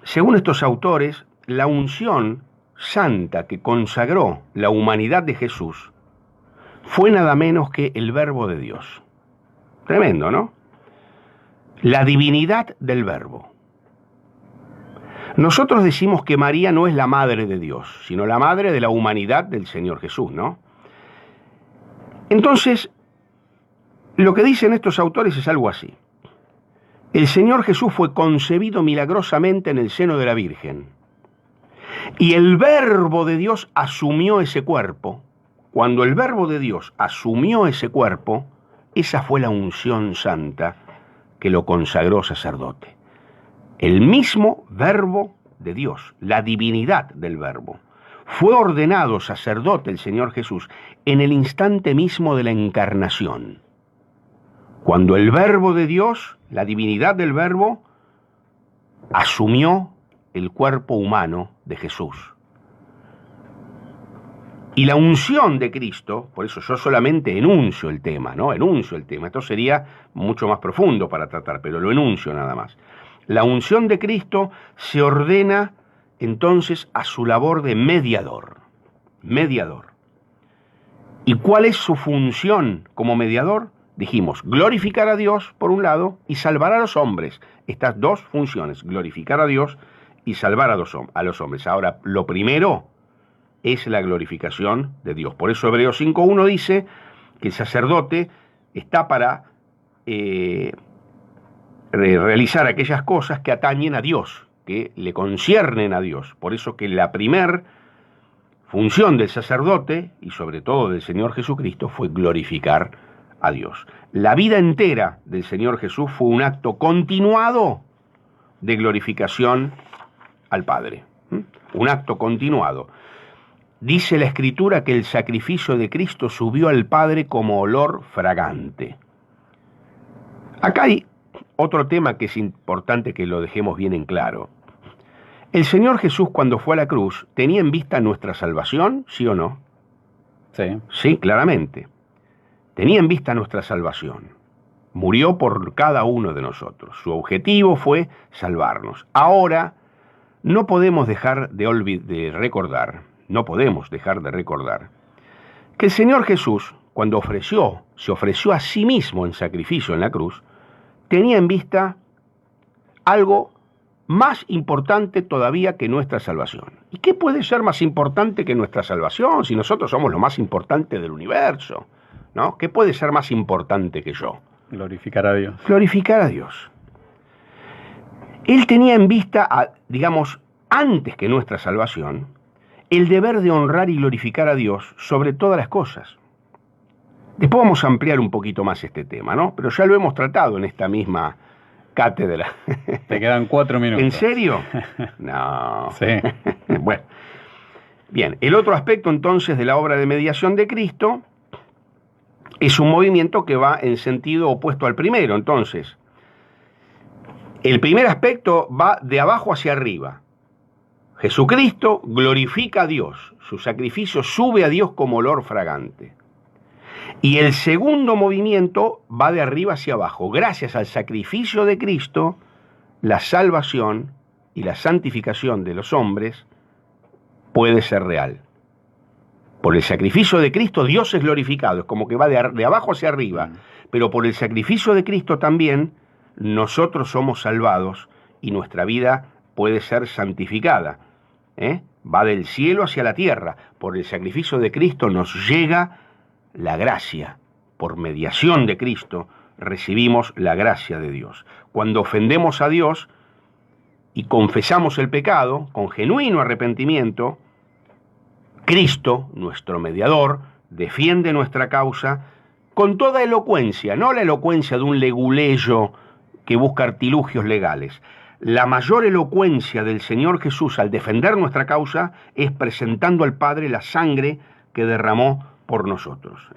según estos autores, la unción santa que consagró la humanidad de Jesús fue nada menos que el Verbo de Dios. Tremendo, ¿no? La divinidad del Verbo. Nosotros decimos que María no es la madre de Dios, sino la madre de la humanidad del Señor Jesús, ¿no? Entonces, lo que dicen estos autores es algo así. El Señor Jesús fue concebido milagrosamente en el seno de la Virgen. Y el Verbo de Dios asumió ese cuerpo. Cuando el Verbo de Dios asumió ese cuerpo, esa fue la unción santa que lo consagró sacerdote. El mismo Verbo de Dios, la divinidad del Verbo, fue ordenado sacerdote el Señor Jesús en el instante mismo de la encarnación. Cuando el Verbo de Dios, la divinidad del Verbo, asumió el cuerpo humano de Jesús. Y la unción de Cristo, por eso yo solamente enuncio el tema, ¿no? Enuncio el tema. Esto sería mucho más profundo para tratar, pero lo enuncio nada más. La unción de Cristo se ordena entonces a su labor de mediador. Mediador. ¿Y cuál es su función como mediador? Dijimos, glorificar a Dios por un lado y salvar a los hombres. Estas dos funciones, glorificar a Dios y salvar a los hombres. Ahora, lo primero es la glorificación de Dios. Por eso Hebreos 5.1 dice que el sacerdote está para realizar aquellas cosas que atañen a Dios, que le conciernen a Dios. Por eso que la primer función del sacerdote, y sobre todo del Señor Jesucristo, fue glorificar a Dios. La vida entera del Señor Jesús fue un acto continuado de glorificación al Padre. Un acto continuado. Dice la Escritura que el sacrificio de Cristo subió al Padre como olor fragante. Acá hay otro tema que es importante que lo dejemos bien en claro. El Señor Jesús, cuando fue a la cruz, ¿tenía en vista nuestra salvación? ¿Sí o no? Sí. Sí, claramente. Tenía en vista nuestra salvación. Murió por cada uno de nosotros. Su objetivo fue salvarnos. Ahora, no podemos dejar de recordar que el Señor Jesús, cuando se ofreció a sí mismo en sacrificio en la cruz, tenía en vista algo más importante todavía que nuestra salvación. ¿Y qué puede ser más importante que nuestra salvación si nosotros somos lo más importante del universo? ¿No? ¿Qué puede ser más importante que yo? Glorificar a Dios. Glorificar a Dios. Él tenía en vista, digamos, antes que nuestra salvación, el deber de honrar y glorificar a Dios sobre todas las cosas. Después vamos a ampliar un poquito más este tema, ¿no? Pero ya lo hemos tratado en esta misma cátedra. Te quedan 4 minutos. ¿En serio? No. Sí. Bueno. Bien, el otro aspecto entonces de la obra de mediación de Cristo es un movimiento que va en sentido opuesto al primero. Entonces, el primer aspecto va de abajo hacia arriba. Jesucristo glorifica a Dios, su sacrificio sube a Dios como olor fragante. Y el segundo movimiento va de arriba hacia abajo. Gracias al sacrificio de Cristo, la salvación y la santificación de los hombres puede ser real. Por el sacrificio de Cristo Dios es glorificado, es como que va de abajo hacia arriba, pero por el sacrificio de Cristo también nosotros somos salvados y nuestra vida puede ser santificada. Va del cielo hacia la tierra. Por el sacrificio de Cristo nos llega la gracia. Por mediación de Cristo recibimos la gracia de Dios. Cuando ofendemos a Dios y confesamos el pecado con genuino arrepentimiento, Cristo, nuestro mediador, defiende nuestra causa con toda elocuencia, no la elocuencia de un leguleyo que busca artilugios legales. La mayor elocuencia del Señor Jesús al defender nuestra causa es presentando al Padre la sangre que derramó por nosotros.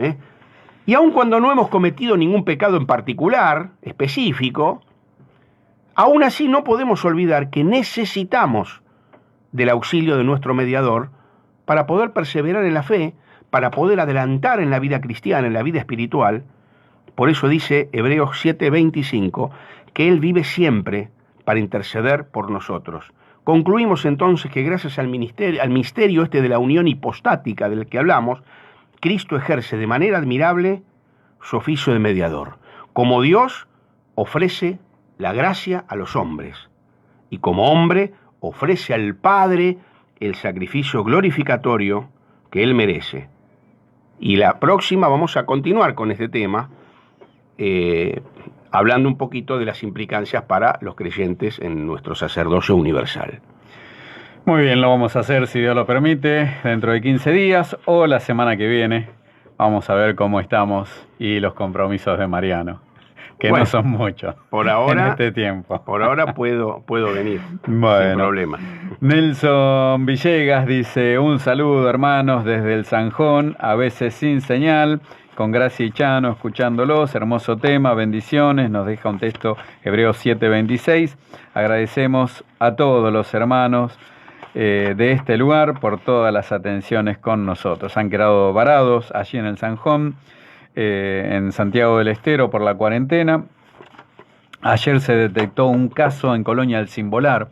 Y aun cuando no hemos cometido ningún pecado en particular, específico, aún así no podemos olvidar que necesitamos del auxilio de nuestro mediador para poder perseverar en la fe, para poder adelantar en la vida cristiana, en la vida espiritual. Por eso dice Hebreos 7:25, que Él vive siempre para interceder por nosotros. Concluimos entonces que gracias al misterio este de la unión hipostática del que hablamos, Cristo ejerce de manera admirable su oficio de mediador. Como Dios ofrece la gracia a los hombres, y como hombre ofrece al Padre el sacrificio glorificatorio que Él merece. Y la próxima vamos a continuar con este tema, hablando un poquito de las implicancias para los creyentes en nuestro sacerdocio universal. Muy bien, lo vamos a hacer, si Dios lo permite, dentro de 15 días o la semana que viene. Vamos a ver cómo estamos y los compromisos de Mariano, que bueno, no son muchos por ahora, en este tiempo. Por ahora puedo venir, bueno, sin problema. Nelson Villegas dice, un saludo hermanos desde el Zanjón, a veces sin señal, con Gracia y Chano escuchándolos, hermoso tema, bendiciones, nos deja un texto Hebreos 7:26. Agradecemos a todos los hermanos de este lugar por todas las atenciones con nosotros. Han quedado varados allí en el Zanjón, en Santiago del Estero por la cuarentena. Ayer se detectó un caso en Colonia del Cimbolar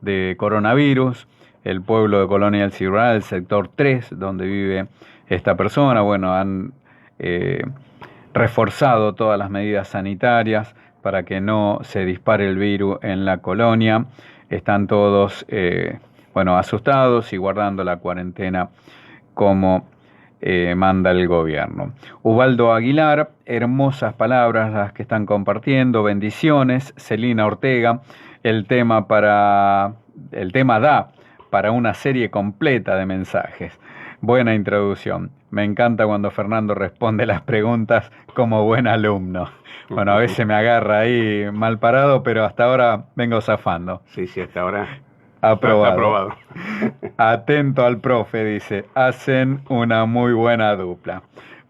de coronavirus, el pueblo de Colonia del Cimbolar, el sector 3, donde vive esta persona. Bueno, han reforzado todas las medidas sanitarias para que no se dispare el virus en la colonia. Están todos asustados y guardando la cuarentena como manda el gobierno. Ubaldo Aguilar, hermosas palabras las que están compartiendo, bendiciones. Celina Ortega, el tema da para una serie completa de mensajes. Buena introducción. Me encanta cuando Fernando responde las preguntas como buen alumno. Bueno, a veces me agarra ahí mal parado, pero hasta ahora vengo zafando. Sí, hasta ahora. Aprobado. Atento al profe, dice. Hacen una muy buena dupla.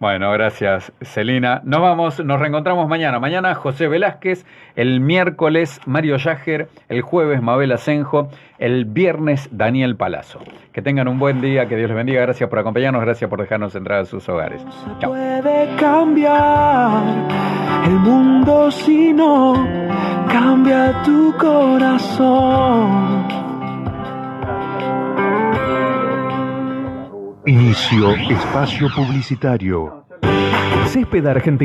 Bueno, gracias, Celina. Nos vamos, nos reencontramos mañana. Mañana José Velázquez, el miércoles Mario Yager, el jueves Mabel Asenjo, el viernes Daniel Palazzo. Que tengan un buen día, que Dios les bendiga. Gracias por acompañarnos, gracias por dejarnos entrar a sus hogares. Chao. Puede cambiar el mundo si no cambia tu corazón. Inicio espacio publicitario. Césped Argentina.